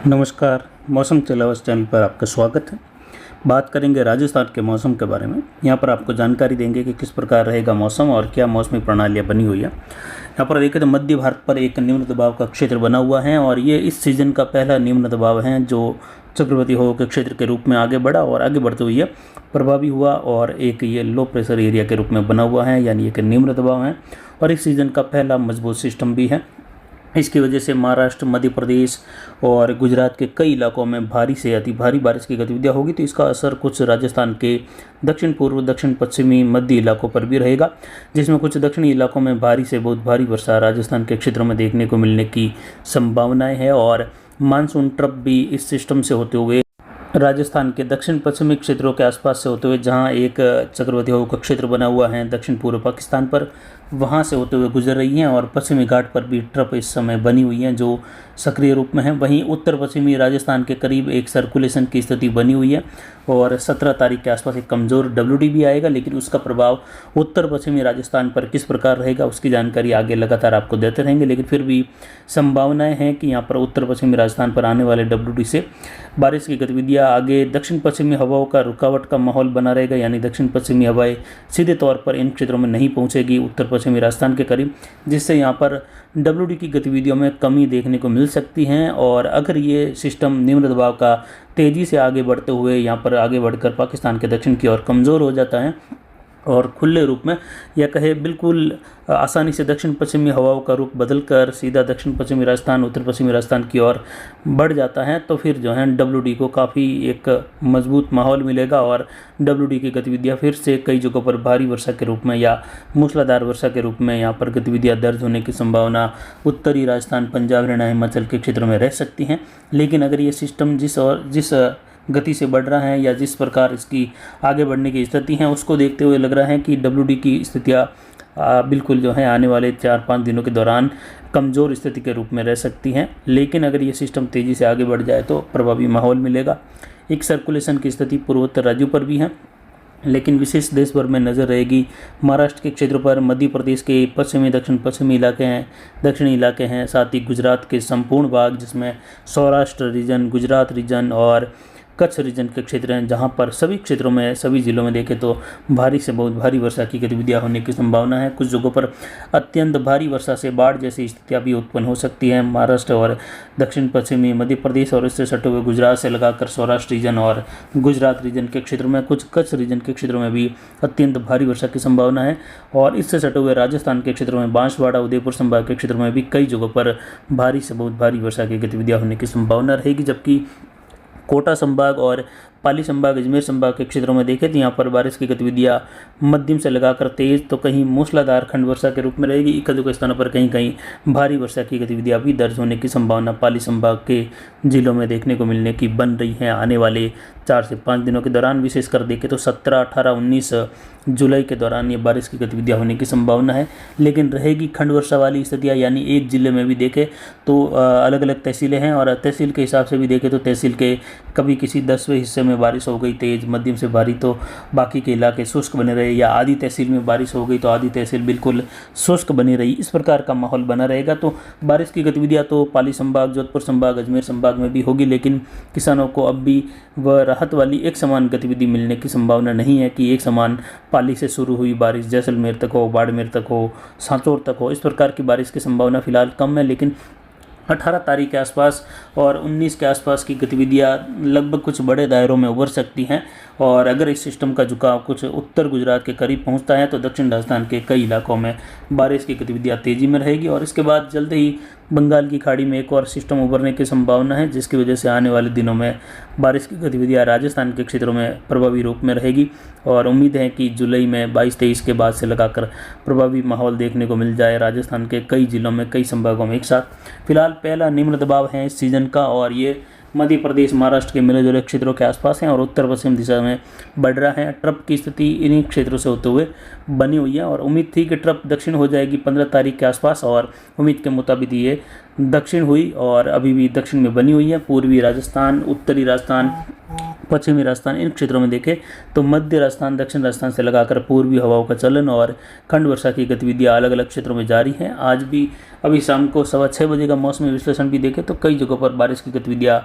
नमस्कार। मौसम चलावस चैनल पर आपका स्वागत है। बात करेंगे राजस्थान के मौसम के बारे में। यहाँ पर आपको जानकारी देंगे कि किस प्रकार रहेगा मौसम और क्या मौसमी प्रणालियाँ बनी हुई है। यहाँ पर देखें तो मध्य भारत पर एक निम्न दबाव का क्षेत्र बना हुआ है और ये इस सीज़न का पहला निम्न दबाव है जो चक्रवाती हवा के क्षेत्र के रूप में आगे बढ़ा और आगे बढ़ते हुए प्रभावी हुआ और एक ये लो प्रेशर एरिया के रूप में बना हुआ है, यानी एक निम्न दबाव है और इस सीज़न का पहला मजबूत सिस्टम भी है। इसकी वजह से महाराष्ट्र, मध्य प्रदेश और गुजरात के कई इलाकों में भारी से अति भारी बारिश की गतिविधियां होगी। तो इसका असर कुछ राजस्थान के दक्षिण पूर्व, दक्षिण पश्चिमी, मध्य इलाकों पर भी रहेगा, जिसमें कुछ दक्षिणी इलाकों में भारी से बहुत भारी वर्षा राजस्थान के क्षेत्रों में देखने को मिलने की संभावनाएं है। और मानसून ट्रफ भी इस सिस्टम से होते हुए राजस्थान के दक्षिण पश्चिमी क्षेत्रों के आसपास से होते हुए, जहां एक चक्रवाती हवा का क्षेत्र बना हुआ है दक्षिण पूर्व पाकिस्तान पर, वहां से होते हुए गुजर रही हैं और पश्चिमी घाट पर भी ट्रफ इस समय बनी हुई हैं जो सक्रिय रूप में है। वहीं उत्तर पश्चिमी राजस्थान के करीब एक सर्कुलेशन की स्थिति बनी हुई है और 17 तारीख के आसपास एक कमज़ोर WD भी आएगा, लेकिन उसका प्रभाव उत्तर पश्चिमी राजस्थान पर किस प्रकार रहेगा उसकी जानकारी आगे लगातार आपको देते रहेंगे। लेकिन फिर भी संभावनाएं हैं कि यहाँ पर उत्तर पश्चिमी राजस्थान पर आने वाले WD से बारिश की गतिविधियाँ आगे दक्षिण पश्चिमी हवाओं का रुकावट का माहौल बना रहेगा, यानी दक्षिण पश्चिमी हवाएं सीधे तौर पर इन क्षेत्रों में नहीं पहुँचेगी उत्तर पश्चिमी राजस्थान के करीब, जिससे यहाँ पर WD की गतिविधियों में कमी देखने को मिल सकती हैं। और अगर ये सिस्टम निम्न दबाव का तेज़ी से आगे बढ़ते हुए यहाँ पर आगे बढ़कर पाकिस्तान के दक्षिण की ओर कमज़ोर हो जाता है और खुले रूप में या कहे बिल्कुल आसानी से दक्षिण पश्चिमी हवाओं का रुख बदलकर सीधा दक्षिण पश्चिमी राजस्थान, उत्तर पश्चिमी राजस्थान की ओर बढ़ जाता है, तो फिर जो है WD को काफ़ी एक मजबूत माहौल मिलेगा और WD की गतिविधियां फिर से कई जगहों पर भारी वर्षा के रूप में या मूसलाधार वर्षा के रूप में यहाँ पर गतिविधियां दर्ज होने की संभावना उत्तरी राजस्थान, पंजाब, हरियाणा, हिमाचल के क्षेत्रों में रह सकती हैं। लेकिन अगर ये सिस्टम जिस गति से बढ़ रहा है या जिस प्रकार इसकी आगे बढ़ने की स्थिति है, उसको देखते हुए लग रहा है कि WD की स्थितियाँ बिल्कुल जो है आने वाले 4-5 दिनों के दौरान कमज़ोर स्थिति के रूप में रह सकती हैं। लेकिन अगर ये सिस्टम तेज़ी से आगे बढ़ जाए तो प्रभावी माहौल मिलेगा। एक सर्कुलेशन की स्थिति पूर्वोत्तर राज्यों पर भी है, लेकिन विशेष देश भर में नज़र रहेगी महाराष्ट्र के क्षेत्रों पर, मध्य प्रदेश के पश्चिमी, दक्षिण पश्चिमी इलाके हैं, दक्षिणी इलाके हैं, साथ ही गुजरात के संपूर्ण भाग जिसमें सौराष्ट्र रीजन, गुजरात रीजन और कच्छ रीजन के क्षेत्र हैं, जहां पर सभी क्षेत्रों में, सभी जिलों में देखें तो भारी से बहुत भारी वर्षा की गतिविधियां होने की संभावना है। कुछ जगहों पर अत्यंत भारी वर्षा से बाढ़ जैसी स्थितियां भी उत्पन्न हो सकती हैं। महाराष्ट्र और दक्षिण पश्चिमी मध्य प्रदेश और इससे सटे हुए गुजरात से लगाकर सौराष्ट्र रीजन और गुजरात रीजन के क्षेत्रों में, कुछ कच्छ रीजन के क्षेत्रों में भी अत्यंत भारी वर्षा की संभावना है। और इससे सटे हुए राजस्थान के क्षेत्रों में, बांसवाड़ा, उदयपुर संभाग के क्षेत्रों में भी कई जगहों पर भारी से बहुत भारी वर्षा की गतिविधियां होने की संभावना रहेगी। जबकि कोटा संभाग और पाली संभाग, अजमेर संभाग के क्षेत्रों में देखें तो यहाँ पर बारिश की गतिविधियाँ मध्यम से लगाकर तेज तो कहीं मूसलाधार खंड वर्षा के रूप में रहेगी। एक दो स्थानों पर कहीं कहीं भारी वर्षा की गतिविधियाँ भी दर्ज होने की संभावना पाली संभाग के जिलों में देखने को मिलने की बन रही है आने वाले 4 से 5 दिनों के दौरान। विशेषकर देखें तो 17, 18, 19 जुलाई के दौरान ये बारिश की गतिविधियाँ होने की संभावना है। लेकिन रहेगी खंड वर्षा वाली स्थितियाँ, यानी एक जिले में भी देखें तो अलग अलग तहसीलें हैं और तहसील के हिसाब से भी देखें तो तहसील के कभी किसी 10वें हिस्से में बारिश हो गई तेज़, मध्यम से भारी, तो बाकी के इलाके शुष्क बने रहे, या आधी तहसील में बारिश हो गई तो आधी तहसील बिल्कुल शुष्क बनी रही। इस प्रकार का माहौल बना रहेगा। तो बारिश की गतिविधियाँ तो पाली संभाग, जोधपुर संभाग, अजमेर संभाग में भी होगी, लेकिन किसानों को अब भी वह राहत वाली एक समान गतिविधि मिलने की संभावना नहीं है कि एक समान पाली से शुरू हुई बारिश जैसलमेर तक हो, बाड़मेर तक हो, सांचौर तक हो। इस प्रकार की बारिश की संभावना फिलहाल कम है। लेकिन 18 तारीख के आसपास और 19 के आसपास की गतिविधियां लगभग कुछ बड़े दायरों में उभर सकती हैं। और अगर इस सिस्टम का झुकाव कुछ उत्तर गुजरात के करीब पहुंचता है तो दक्षिण राजस्थान के कई इलाकों में बारिश की गतिविधियां तेज़ी में रहेगी। और इसके बाद जल्द ही बंगाल की खाड़ी में एक और सिस्टम उभरने की संभावना है, जिसकी वजह से आने वाले दिनों में बारिश की गतिविधियां राजस्थान के क्षेत्रों में प्रभावी रूप में रहेगी। और उम्मीद है कि जुलाई में 22-23 के बाद से लगाकर प्रभावी माहौल देखने को मिल जाए राजस्थान के कई जिलों में, कई संभागों में एक साथ। फिलहाल पहला निम्न दबाव है इस सीज़न का और ये मध्य प्रदेश, महाराष्ट्र के मिले जुले क्षेत्रों के आसपास हैं और उत्तर पश्चिम दिशा में बढ़ रहा है। ट्रफ की स्थिति इन्हीं क्षेत्रों से होते हुए बनी हुई है और उम्मीद थी कि ट्रफ दक्षिण हो जाएगी 15 तारीख के आसपास, और उम्मीद के मुताबिक ये दक्षिण हुई और अभी भी दक्षिण में बनी हुई है। पूर्वी राजस्थान, उत्तरी राजस्थान, पश्चिमी राजस्थान, इन क्षेत्रों में देखें तो मध्य राजस्थान, दक्षिण राजस्थान से लगाकर पूर्वी हवाओं का चलन और खंड वर्षा की गतिविधियां अलग अलग क्षेत्रों में जारी हैं। आज भी अभी शाम को 6:15 का मौसमी विश्लेषण भी देखें तो कई जगहों पर बारिश की गतिविधियाँ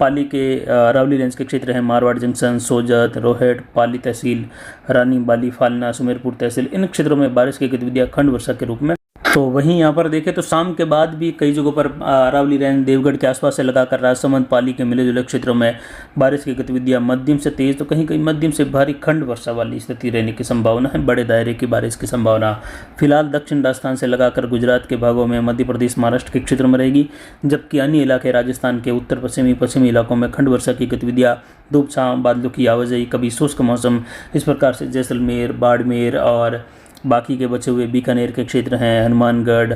पाली के अरावली रेंज के क्षेत्र हैं, मारवाड़ जंक्शन, सोजत, रोहट, पाली तहसील, रानी बाली, फालना, सुमेरपुर तहसील, इन क्षेत्रों में बारिश की गतिविधियाँ खंड वर्षा के रूप में। तो वहीं यहाँ पर देखें तो शाम के बाद भी कई जगहों पर अरावली रेंज, देवगढ़ के आसपास से लगाकर राजसमंद, पाली के मिले जुले क्षेत्रों में बारिश की गतिविधियां मध्यम से तेज तो कहीं कहीं मध्यम से भारी खंड वर्षा वाली स्थिति रहने की संभावना है। बड़े दायरे की बारिश की संभावना फिलहाल दक्षिण राजस्थान से लगाकर गुजरात के भागों में, मध्य प्रदेश, महाराष्ट्र के क्षेत्रों में रहेगी, जबकि अन्य इलाके राजस्थान के उत्तर पश्चिमी इलाकों में खंड वर्षा की गतिविधियाँ, धूप छांव, बादलों की आवाजाही, कभी शुष्क मौसम, इस प्रकार से जैसलमेर, बाड़मेर और बाकी के बचे हुए बीकानेर के क्षेत्र हैं, हनुमानगढ़,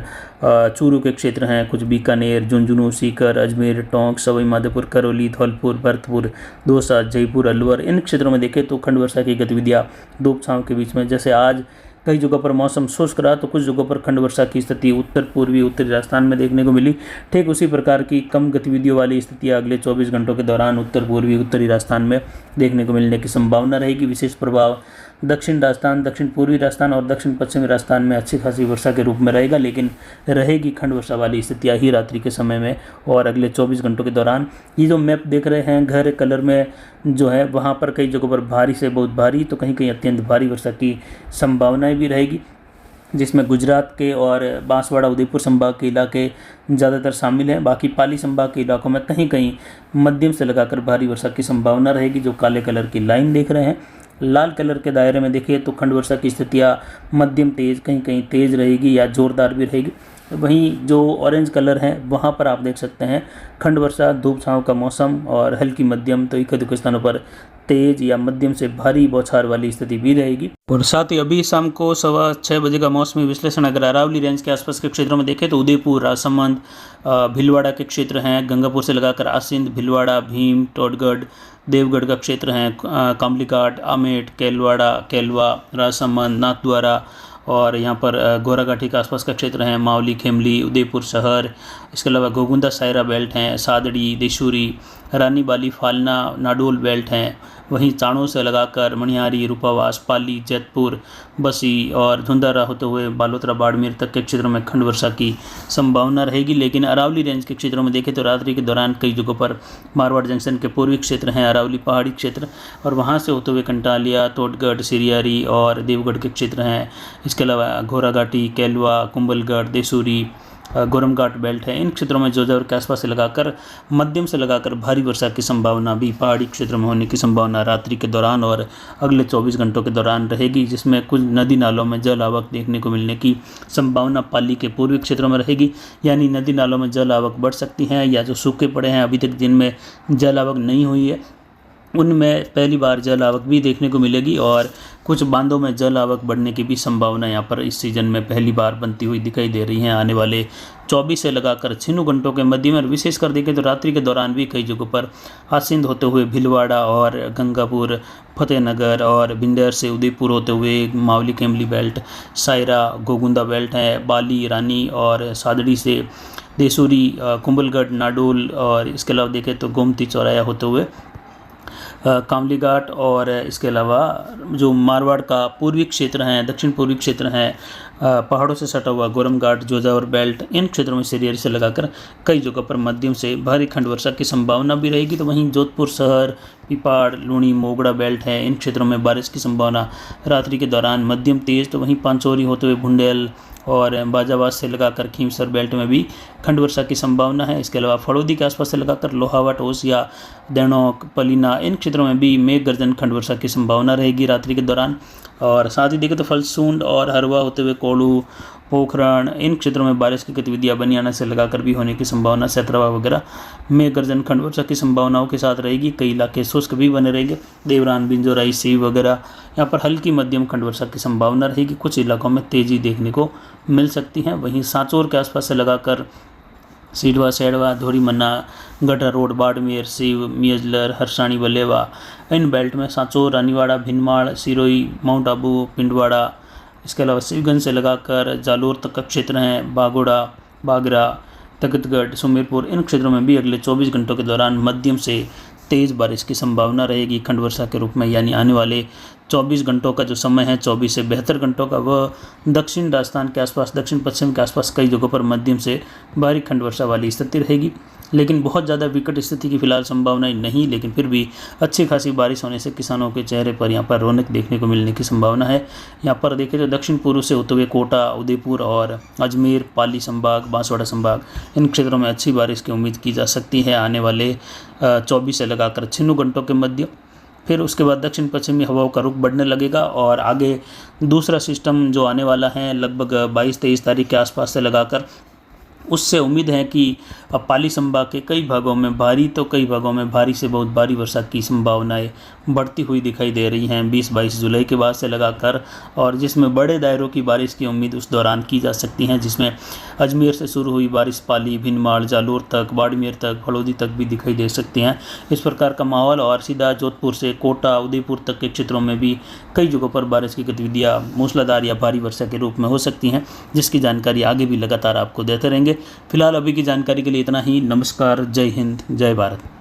चूरू के क्षेत्र हैं, कुछ बीकानेर, झुंझुनू, सीकर, अजमेर, टोंक, सवाई माधोपुर, करौली, धौलपुर, भरतपुर, दौसा, जयपुर, अलवर, इन क्षेत्रों में देखें तो खंड वर्षा की गतिविधियाँ धूप छांव के बीच में, जैसे आज कई जगहों पर मौसम शुष्क रहा तो कुछ जगहों पर खंड वर्षा की स्थिति उत्तर पूर्वी उत्तरी राजस्थान में देखने को मिली। ठीक उसी प्रकार की कम गतिविधियों वाली स्थितियां अगले 24 घंटों के दौरान उत्तर पूर्वी उत्तरी राजस्थान में देखने को मिलने की संभावना रहेगी। विशेष प्रभाव दक्षिण राजस्थान, दक्षिण पूर्वी राजस्थान और दक्षिण पश्चिमी राजस्थान में अच्छी खासी वर्षा के रूप में रहेगा, लेकिन रहेगी खंड वर्षा वाली स्थितियाँ ही रात्रि के समय में और अगले 24 घंटों के दौरान। ये जो मैप देख रहे हैं घर कलर में जो है, वहाँ पर कई जगहों पर भारी से बहुत भारी तो कहीं कहीं अत्यंत भारी वर्षा की संभावनाएं भी रहेगी, जिसमें गुजरात के और बांसवाड़ा, उदयपुर संभाग के इलाके ज़्यादातर शामिल हैं। बाकी पाली संभाग के इलाकों में कहीं कहीं मध्यम से लगाकर भारी वर्षा की संभावना रहेगी। जो काले कलर की लाइन देख रहे हैं, लाल कलर के दायरे में देखिए तो खंड वर्षा की स्थितियाँ मध्यम तेज, कहीं कहीं तेज रहेगी या जोरदार भी रहेगी। वहीं जो ऑरेंज कलर है वहाँ पर आप देख सकते हैं खंड वर्षा, धूप छांव का मौसम और हल्की मध्यम तो एक अधिक स्थानों पर तेज या मध्यम से भारी बौछार वाली स्थिति भी रहेगी। और साथ ही अभी शाम को 6:15 का मौसमी विश्लेषण अगर अरावली रेंज के आसपास के क्षेत्रों में देखें तो उदयपुर, राजसमंद, भीलवाड़ा के क्षेत्र हैं, गंगापुर से लगाकर आसिंद, भीलवाड़ा, भीम, टोडगढ़, देवगढ़ का क्षेत्र हैं, कामलीघाट, आमेट, केलवाड़ा, केलवा, राजसमंद, नाथद्वारा और यहाँ पर गोराघाटी के आसपास का क्षेत्र हैं, मावली, खेमली, उदयपुर शहर, इसके अलावा गोगुंदा, सायरा बेल्ट हैं, सादड़ी, देशूरी, रानी बाली, फालना, नाडोल बेल्ट हैं। वहीं चाणों से लगाकर मणिहारी, रूपावास, पाली, जैतपुर, बसी और धुंधारा होते हुए बालोतरा, बाड़मेर तक के क्षेत्रों में खंड वर्षा की संभावना रहेगी। लेकिन अरावली रेंज के क्षेत्रों में देखें तो रात्रि के दौरान कई जगहों पर मारवाड़ जंक्शन के पूर्वी क्षेत्र हैं, अरावली पहाड़ी क्षेत्र और वहाँ से होते हुए कंटालिया, तोटगढ़, सिरियारी और देवगढ़ के क्षेत्र हैं। इसके अलावा घोराघाटी, केलवा, कुंभलगढ़, देसूरी, गोरमघाट बेल्ट है। इन क्षेत्रों में जोजावर के आसपास से लगाकर मध्यम से लगाकर भारी वर्षा की संभावना भी पहाड़ी क्षेत्रों में होने की संभावना रात्रि के दौरान और अगले 24 घंटों के दौरान रहेगी, जिसमें कुछ नदी नालों में जल आवक देखने को मिलने की संभावना पाली के पूर्वी क्षेत्रों में रहेगी। यानी नदी नालों में जल आवक बढ़ सकती है या जो सूखे पड़े हैं अभी तक जिनमें जल आवक नहीं हुई है उनमें पहली बार जल आवक भी देखने को मिलेगी और कुछ बांधों में जल आवक बढ़ने की भी संभावना यहाँ पर इस सीजन में पहली बार बनती हुई दिखाई दे रही हैं। आने वाले 24 से लगाकर 96 घंटों के मध्य में विशेषकर देखें तो रात्रि के दौरान भी कई जगहों पर आसिंद होते हुए भीलवाड़ा और गंगापुर, फतेहनगर और भिंडर से उदयपुर होते हुए मावली, केमली बेल्ट, सायरा, गोगुंदा बेल्ट है, बाली, रानी और सादड़ी से देसूरी, कुंभलगढ़, नाडोल और इसके अलावा देखें तो गोमती, चौराया होते हुए कामलीघाट और इसके अलावा जो मारवाड़ का पूर्वी क्षेत्र हैं, दक्षिण पूर्वी क्षेत्र हैं, पहाड़ों से सटा हुआ गोरमघाट, जोजावर बेल्ट, इन क्षेत्रों में सिरियारी से लगाकर कई जगहों पर मध्यम से भारी खंड वर्षा की संभावना भी रहेगी। तो वहीं जोधपुर शहर, पिपाड़, लूणी, मोगड़ा बेल्ट है, इन क्षेत्रों में बारिश की संभावना रात्रि के दौरान मध्यम तेज। तो वहीं पांचोरी होते हुए भुंडेल और बाजाबाद से लगाकर खीमसर बेल्ट में भी खंड वर्षा की संभावना है। इसके अलावा फड़ौदी के आसपास से लगाकर लोहावट, ओसिया, देणोक, पलीना, इन क्षेत्रों में भी मेघ गर्जन खंड वर्षा की संभावना रहेगी रात्रि के दौरान। और साथ ही देखें तो फलसूंड और हरवा होते हुए कोड़ू, पोखरण, इन क्षेत्रों में बारिश की गतिविधियां बनियाना से लगाकर भी होने की संभावना, सैतरवा वगैरह में गर्जन खंड वर्षा की संभावनाओं के साथ रहेगी। कई इलाके शुष्क भी बने रहेंगे, देवरान, बिंजोराई, सीव वगैरह यहाँ पर हल्की मध्यम खंड वर्षा की संभावना रहेगी। कुछ इलाकों में तेजी देखने को मिल सकती है। वहीं सांचौर के आसपास से लगाकर सीडवा, सैडवा, धोरीमन्ना, गढ़ा रोड, बाड़मेर, सीव, मियजलर, हरसाणी, बलेवा, इन बेल्ट में सांचौर, रानीवाड़ा, भिनमाड़, सिरोही, माउंट आबू, पिंडवाड़ा, इसके अलावा शिवगंज से लगाकर जालोर तक का क्षेत्र हैं, बागोड़ा, बागरा, तकतगढ़, सुमेरपुर, इन क्षेत्रों में भी अगले 24 घंटों के दौरान मध्यम से तेज़ बारिश की संभावना रहेगी खंड वर्षा के रूप में। यानी आने वाले 24 घंटों का जो समय है 24 से 72 घंटों का, वह दक्षिण राजस्थान के आसपास, दक्षिण पश्चिम के आसपास कई जगहों पर मध्यम से भारी खंड वर्षा वाली स्थिति रहेगी। लेकिन बहुत ज़्यादा विकट स्थिति की फिलहाल संभावनाएं नहीं, लेकिन फिर भी अच्छी खासी बारिश होने से किसानों के चेहरे पर यहाँ पर रौनक देखने को मिलने की संभावना है। यहाँ पर देखें तो दक्षिण पूर्व से होते हुए कोटा, उदयपुर और अजमेर, पाली संभाग, बांसवाड़ा संभाग, इन क्षेत्रों में अच्छी बारिश की उम्मीद की जा सकती है आने वाले 24 से लगाकर 96 घंटों के मध्य। फिर उसके बाद दक्षिण पश्चिमी हवाओं का रुख बढ़ने लगेगा और आगे दूसरा सिस्टम जो आने वाला है लगभग 22-23 तारीख के आसपास से लगाकर, उससे उम्मीद है कि पाली संभाग के कई भागों में भारी तो कई भागों में भारी से बहुत भारी वर्षा की संभावनाएं बढ़ती हुई दिखाई दे रही हैं 20-22 जुलाई के बाद से लगाकर, और जिसमें बड़े दायरों की बारिश की उम्मीद उस दौरान की जा सकती है, जिसमें अजमेर से शुरू हुई बारिश पाली, भिनमाल, जालोर तक, बाड़मेर तक, फलौदी तक भी दिखाई दे सकती हैं। इस प्रकार का माहौल, और सीधा जोधपुर से कोटा, उदयपुर तक के क्षेत्रों में भी कई जगहों पर बारिश की गतिविधियाँ मूसलाधार या भारी वर्षा के रूप में हो सकती हैं, जिसकी जानकारी आगे भी लगातार आपको देते रहेंगे। फिलहाल अभी की जानकारी के लिए इतना ही। नमस्कार, जय हिंद, जय भारत।